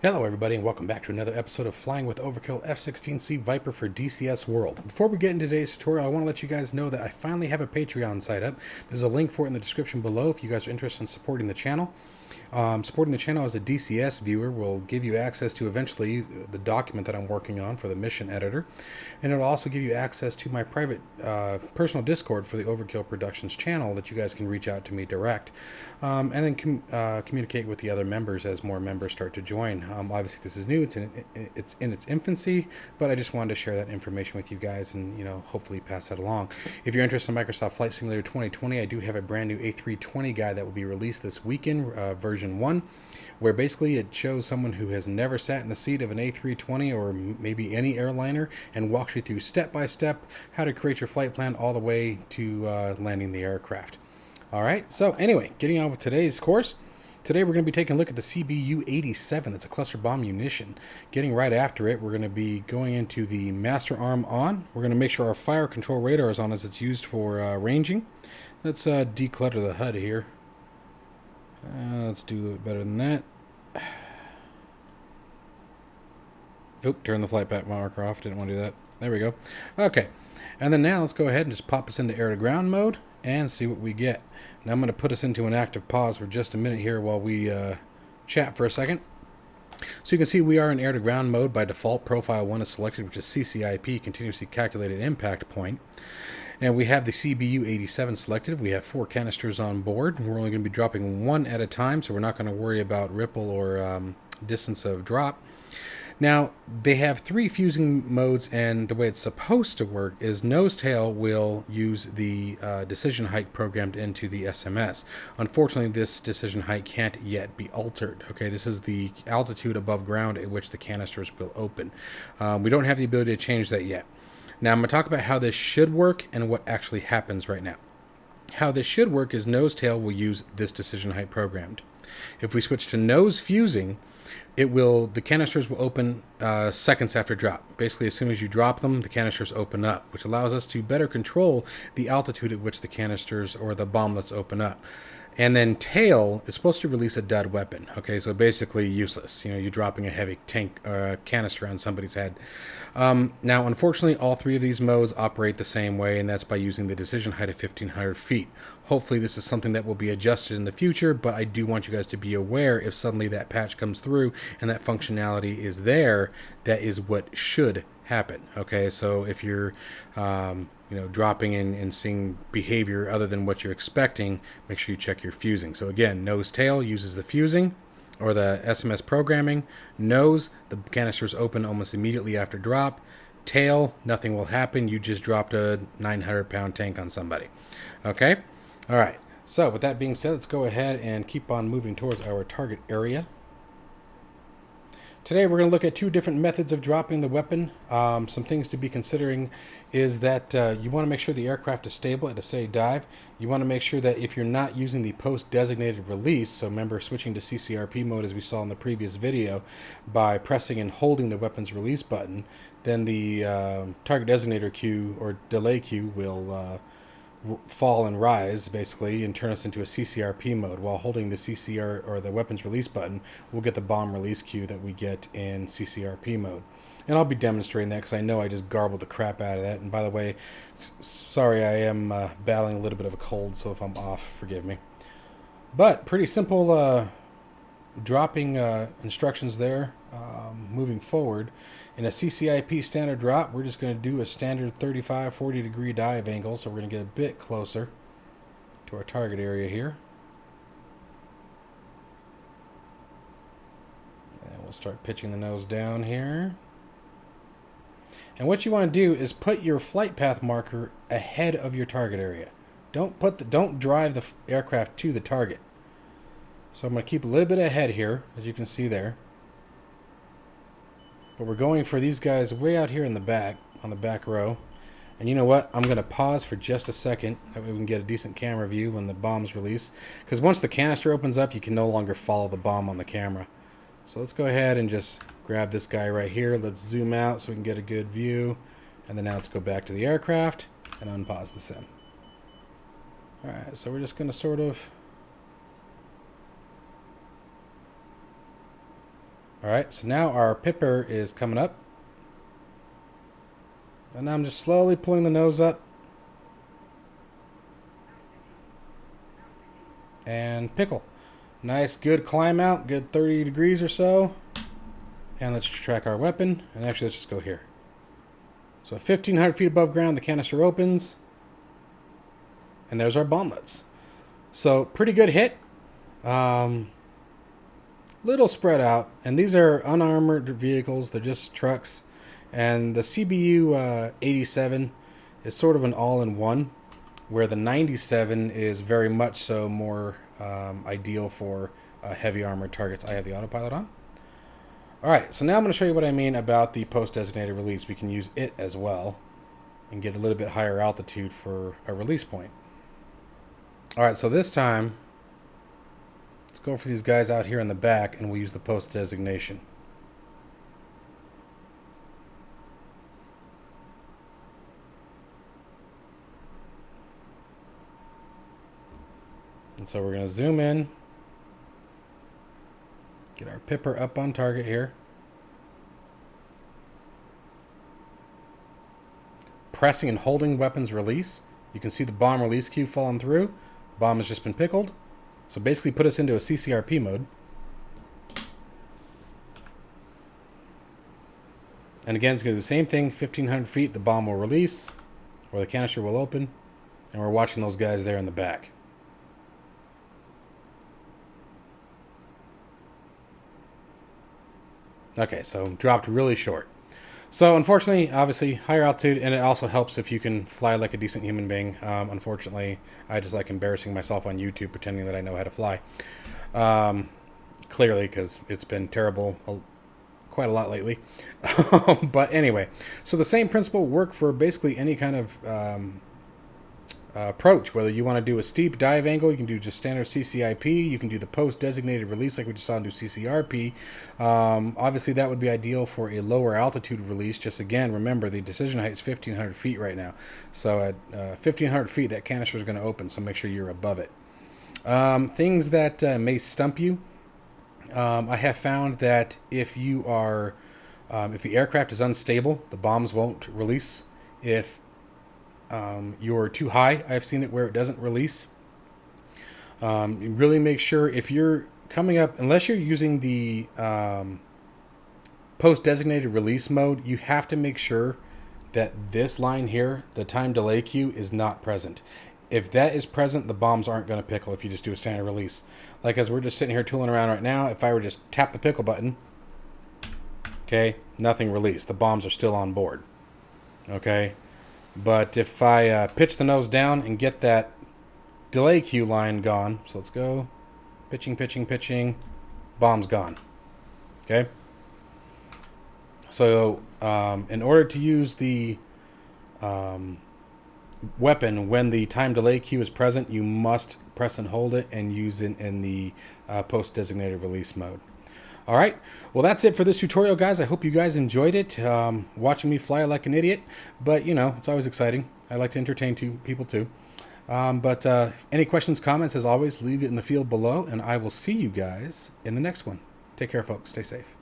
Hello everybody and welcome back to another episode of Flying with Overkill F-16C Viper for DCS World. Before we get into today's tutorial, I want to let you guys know that I finally have a Patreon site up. There's a link for it in the description below if you guys are interested in supporting the channel. Supporting the channel as a DCS viewer will give you access to eventually the document that I'm working on for the mission editor, and it'll also give you access to my private personal Discord for the Overkill Productions channel that you guys can reach out to me direct, and then communicate with the other members as more members start to join. Obviously this is new, it's in its infancy, but I just wanted to share that information with you guys and hopefully pass that along. If you're interested in Microsoft Flight Simulator 2020, I do have a brand new A320 guide that will be released this weekend, version 1, where basically it shows someone who has never sat in the seat of an A320 or maybe any airliner and walks you through step by step how to create your flight plan all the way to landing the aircraft. Alright, so anyway, getting on with today's course. Today we're going to be taking a look at the CBU 87. That's a cluster bomb munition. Getting right after it, we're going to be going into the master arm on. We're going to make sure our fire control radar is on as it's used for ranging. Let's declutter the HUD here. Let's do it better than that. Oop, turn the flight path marker off. Didn't want to do that. There we go. Okay. And then now let's go ahead and just pop us into air to ground mode and see what we get. Now I'm going to put us into an active pause for just a minute here while we chat for a second. So you can see we are in air to ground mode. By default, profile 1 is selected, which is CCIP, continuously calculated impact point. And we have the CBU 87 selected. We have 4 canisters on board. We're only going to be dropping 1 at a time, so we're not going to worry about ripple or distance of drop. Now, they have 3 fusing modes, and the way it's supposed to work is nose-tail will use the decision height programmed into the SMS. Unfortunately, this decision height can't yet be altered. Okay, this is the altitude above ground at which the canisters will open. We don't have the ability to change that yet. Now, I'm going to talk about how this should work and what actually happens right now. How this should work is nose-tail will use this decision height programmed. If we switch to nose fusing, the canisters will open seconds after drop. Basically, as soon as you drop them, the canisters open up, which allows us to better control the altitude at which the canisters or the bomblets open up. And then tail is supposed to release a dud weapon. Okay, so basically useless. You're dropping a heavy tank canister on somebody's head. Now, unfortunately, all 3 of these modes operate the same way, and that's by using the decision height of 1,500 feet. Hopefully, this is something that will be adjusted in the future, but I do want you guys to be aware if suddenly that patch comes through and that functionality is there, that is what should happen. Okay, so if you're dropping in and seeing behavior other than what you're expecting, make sure you check your fusing. So again, nose tail uses the fusing or the SMS programming. Nose, the canisters open almost immediately after drop. Tail, nothing will happen. You just dropped a 900-pound tank on somebody. Okay? All right. So with that being said, let's go ahead and keep on moving towards our target area. Today we're going to look at 2 different methods of dropping the weapon. Some things to be considering is that you want to make sure the aircraft is stable at a steady dive. You want to make sure that if you're not using the post-designated release, so remember switching to CCRP mode as we saw in the previous video, by pressing and holding the weapon's release button, then the target designator queue or delay queue will fall and rise basically and turn us into a CCRP mode. While holding the CCR or the weapons release button, we'll get the bomb release queue that we get in CCRP mode. And I'll be demonstrating that because I know I just garbled the crap out of that. And by the way, sorry, I am battling a little bit of a cold, so if I'm off, forgive me. But pretty simple dropping instructions there. Moving forward, in a CCIP standard drop, we're just going to do a standard 35-40 degree dive angle, so we're going to get a bit closer to our target area here. And we'll start pitching the nose down here. And what you want to do is put your flight path marker ahead of your target area. Don't drive the aircraft to the target. So I'm going to keep a little bit ahead here, as you can see there. But we're going for these guys way out here in the back, on the back row. And you know what? I'm going to pause for just a second. That way we can get a decent camera view when the bomb's release. Because once the canister opens up, you can no longer follow the bomb on the camera. So let's go ahead and just grab this guy right here. Let's zoom out so we can get a good view. And then now let's go back to the aircraft and unpause the sim. Alright, so we're just going to sort of Alright, so now our pipper is coming up. And I'm just slowly pulling the nose up. And pickle. Nice, good climb out, good 30 degrees or so. And let's track our weapon. And actually, let's just go here. So 1,500 feet above ground, the canister opens. And there's our bomblets. So pretty good hit. Little spread out. And these are unarmored vehicles. They're just trucks. And the CBU 87 is sort of an all-in-one, where the 97 is very much so more ideal for heavy armored targets. I have the autopilot on. Alright, so now I'm going to show you what I mean about the post-designated release. We can use it as well and get a little bit higher altitude for a release point. Alright, so this time, let's go for these guys out here in the back and we'll use the post-designation. And so we're going to zoom in, get our pipper up on target here. Pressing and holding weapons release. You can see the bomb release cue falling through. Bomb has just been pickled. So basically put us into a CCRP mode. And again, it's going to do the same thing. 1,500 feet, the bomb will release, or the canister will open. And we're watching those guys there in the back. Okay, so dropped really short. So unfortunately, obviously, higher altitude, and it also helps if you can fly like a decent human being. Unfortunately, I just like embarrassing myself on YouTube pretending that I know how to fly. Clearly, because it's been terrible quite a lot lately. But anyway, so the same principle will work for basically any kind of approach. Whether you want to do a steep dive angle, you can do just standard CCIP. You can do the post-designated release like we just saw and do CCRP. Obviously, that would be ideal for a lower altitude release. Just again, remember the decision height is 1,500 feet right now. So at 1,500 feet, that canister is going to open. So make sure you're above it. Things that may stump you. I have found that if you are, if the aircraft is unstable, the bombs won't release. If you're too high, I've seen it where it doesn't release. You really make sure if you're coming up, unless you're using the post-designated release mode, you have to make sure that this line here, the time delay cue, is not present. If that is present, the bombs aren't going to pickle if you just do a standard release. Like as we're just sitting here tooling around right now, if I were just tap the pickle button, okay, nothing released. The bombs are still on board. Okay. But if I pitch the nose down and get that delay cue line gone, so let's go, pitching, pitching, pitching, bomb's gone. Okay? So in order to use the weapon when the time delay cue is present, you must press and hold it and use it in the post-designated release mode. All right, well, that's it for this tutorial, guys. I hope you guys enjoyed it, watching me fly like an idiot. But, you know, it's always exciting. I like to entertain people, too. But any questions, comments, as always, leave it in the field below. And I will see you guys in the next one. Take care, folks. Stay safe.